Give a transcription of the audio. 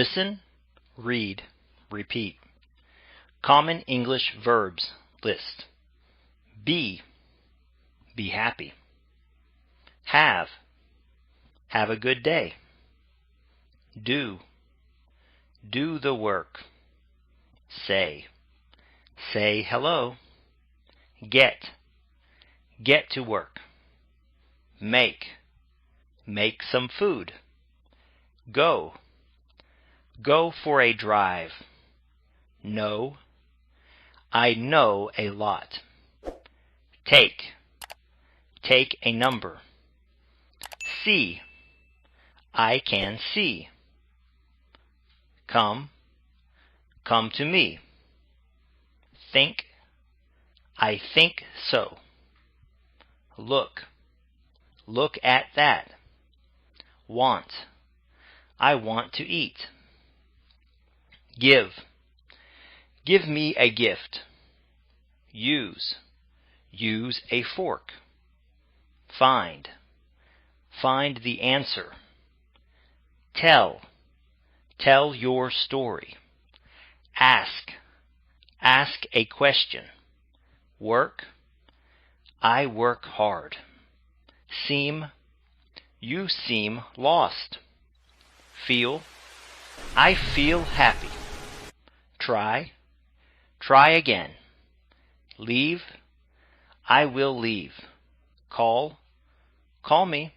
Listen, read, repeat. Common English verbs list. Be happy. Have a good day. Do the work. Say hello. Get to work. Make some food. Go for a drive. Know, I know a lot. Take a number. See, I can see. Come to me. Think, I think so. Look at that. Want, I want to eat. Give me a gift. Use a fork. Find the answer. Tell your story. Ask a question. Work, I work hard. You seem lost. Feel, I feel happy. Try again. Leave, I will leave. Call me.